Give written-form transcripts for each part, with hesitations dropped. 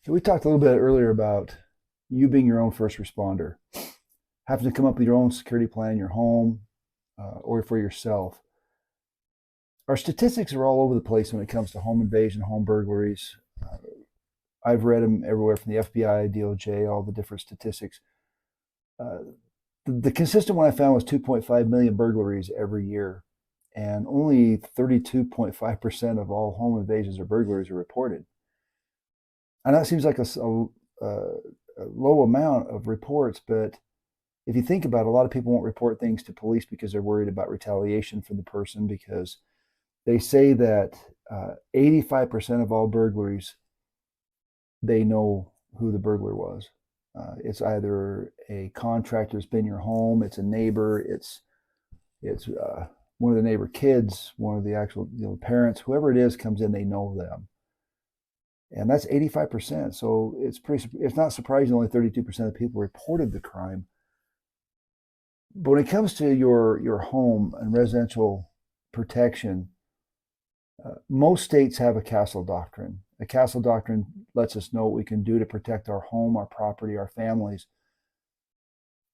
So we talked a little bit earlier about you being your own first responder, having to come up with your own security plan in your home or for yourself. Our statistics are all over the place when it comes to home invasion, home burglaries. Uh, I've read them everywhere from the FBI, DOJ, all the different statistics. Uh, the consistent one I found was 2.5 million burglaries every year, and only 32.5% of all home invasions or burglaries are reported. I know it seems like a low amount of reports, but if you think about it, a lot of people won't report things to police because they're worried about retaliation from the person because they say that 85% of all burglaries, they know who the burglar was. It's either a contractor that's been in your home, it's a neighbor, it's one of the neighbor kids, one of the actual parents, whoever it is comes in, they know them, and that's 85%. So it's not surprising only 32% of people reported the crime. But when it comes to your home and residential protection, most states have a castle doctrine. A castle doctrine lets us know what we can do to protect our home, our property, our families.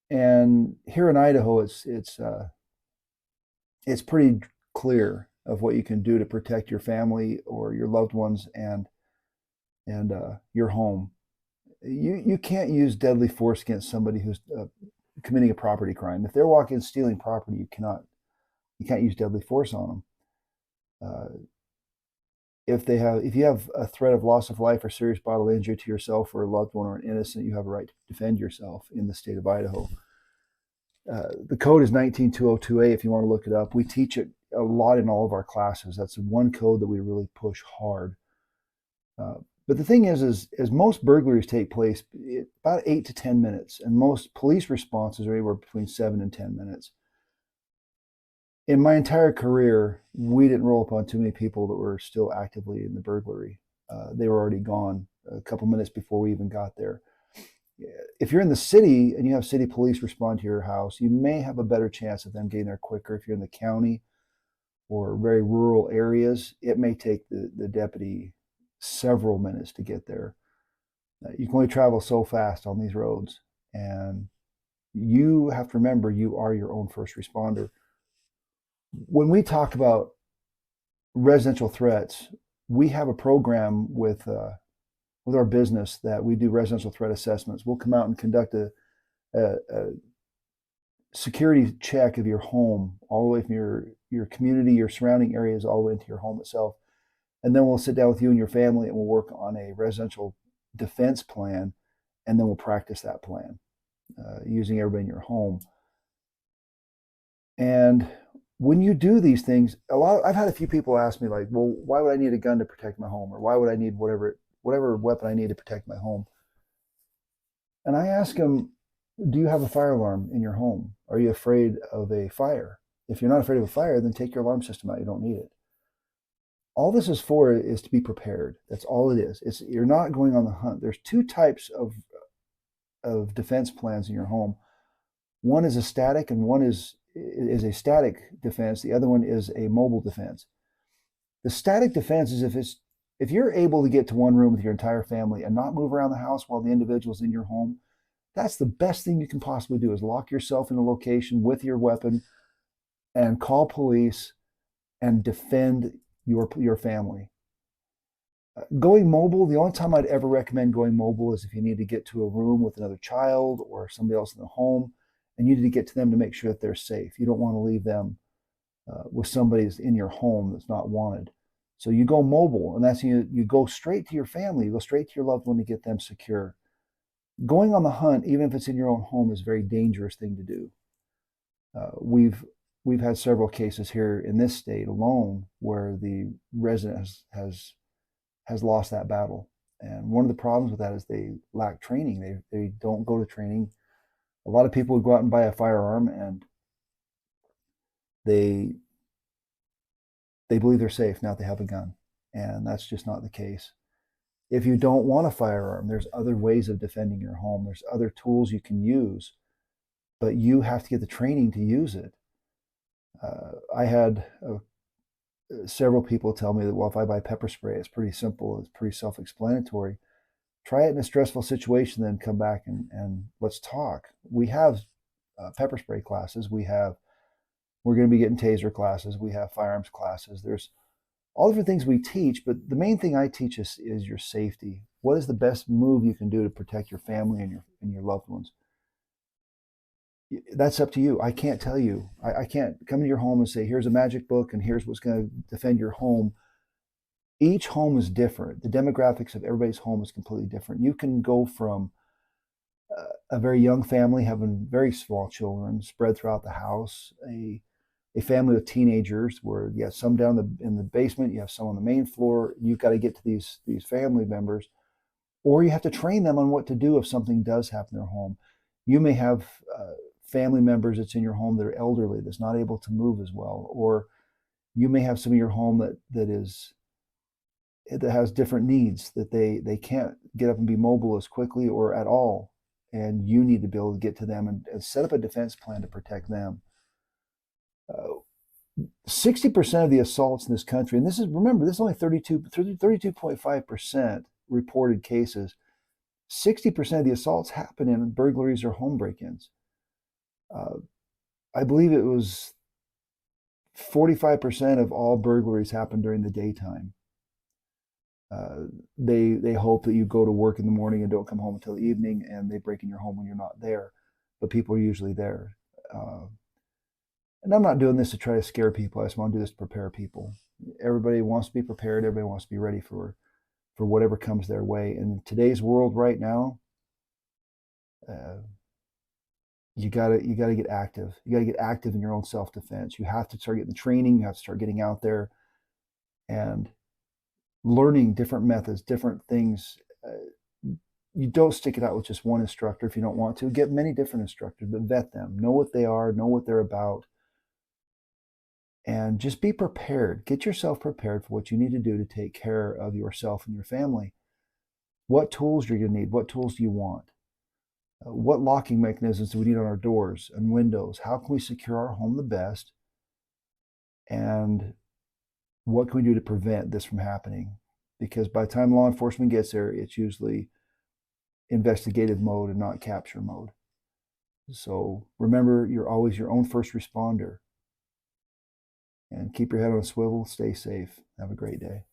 And here in Idaho, it's pretty clear of what you can do to protect your family or your loved ones and your home. You can't use deadly force against somebody who's committing a property crime. If they're walking stealing property, you can't use deadly force on them. Uh, if you have a threat of loss of life or serious bodily injury to yourself or a loved one or an innocent, you have a right to defend yourself in the state of Idaho. The code is 19202A. If you want to look it up, we teach it a lot in all of our classes. That's one code that we really push hard. Uh, but the thing is, as most burglaries take place, about 8 to 10 minutes, and most police responses are anywhere between 7 and 10 minutes. In my entire career, we didn't roll upon too many people that were still actively in the burglary. They were already gone a couple minutes before we even got there. If you're in the city and you have city police respond to your house, you may have a better chance of them getting there quicker. If you're in the county or very rural areas, it may take the deputy several minutes to get there. You can only travel so fast on these roads, and you have to remember you are your own first responder. When we talk about residential threats, we have a program with our business that we do residential threat assessments. We'll come out and conduct a security check of your home, all the way from your community, your surrounding areas, all the way into your home itself. And then we'll sit down with you and your family and we'll work on a residential defense plan, and then we'll practice that plan using everybody in your home. And when you do these things, I've had a few people ask me like, well, why would I need a gun to protect my home, or why would I need whatever weapon I need to protect my home? And I ask them, do you have a fire alarm in your home? Are you afraid of a fire? If you're not afraid of a fire, then take your alarm system out. You don't need it. All this is for is to be prepared. That's all it is. You're not going on the hunt. There's two types of defense plans in your home. One is a static, and one is a static defense. The other one is a mobile defense. The static defense is if you're able to get to one room with your entire family and not move around the house while the individual's in your home, that's the best thing you can possibly do, is lock yourself in a location with your weapon and call police and defend your family. Going mobile, the only time I'd ever recommend going mobile is if you need to get to a room with another child or somebody else in the home, and you need to get to them to make sure that they're safe. You don't want to leave them with somebody that's in your home that's not wanted. So you go mobile, and that's you go straight to your family, you go straight to your loved one to get them secure. Going on the hunt, even if it's in your own home, is a very dangerous thing to do. We've had several cases here in this state alone where the resident has lost that battle. And one of the problems with that is they lack training. They don't go to training. A lot of people would go out and buy a firearm, and they believe they're safe now that they have a gun. And that's just not the case. If you don't want a firearm, there's other ways of defending your home. There's other tools you can use, but you have to get the training to use it. I had several people tell me that, well, if I buy pepper spray, it's pretty simple, it's pretty self-explanatory. Try it in a stressful situation, then come back and let's talk. We have pepper spray classes. We're going to be getting taser classes. We have firearms classes. There's all different things we teach, but the main thing I teach is your safety. What is the best move you can do to protect your family and your loved ones? That's up to you. I can't tell you. I can't come to your home and say, here's a magic book and here's what's going to defend your home. Each home is different. The demographics of everybody's home is completely different. You can go from a very young family having very small children spread throughout the house, a family of teenagers where you have some down in the basement, you have some on the main floor. You've got to get to these family members, or you have to train them on what to do if something does happen in their home. You may have family members that's in your home that are elderly, that's not able to move as well, or you may have some in your home that has different needs, that they can't get up and be mobile as quickly or at all, and you need to be able to get to them and set up a defense plan to protect them. 60% of the assaults in this country, and this is only 32.5% reported cases. 60% of the assaults happen in burglaries or home break-ins. I believe it was 45% of all burglaries happen during the daytime. They hope that you go to work in the morning and don't come home until the evening, and they break in your home when you're not there. But people are usually there. And I'm not doing this to try to scare people. I just want to do this to prepare people. Everybody wants to be prepared. Everybody wants to be ready for whatever comes their way. In today's world right now, you gotta get active. You gotta get active in your own self-defense. You have to start getting the training. You have to start getting out there and learning different methods, different things. You don't stick it out with just one instructor if you don't want to. Get many different instructors, but vet them. Know what they are. Know what they're about. And just be prepared. Get yourself prepared for what you need to do to take care of yourself and your family. What tools you're going to need? What tools do you want? What locking mechanisms do we need on our doors and windows? How can we secure our home the best? And what can we do to prevent this from happening? Because by the time law enforcement gets there, it's usually investigative mode and not capture mode. So remember, you're always your own first responder. And keep your head on a swivel. Stay safe. Have a great day.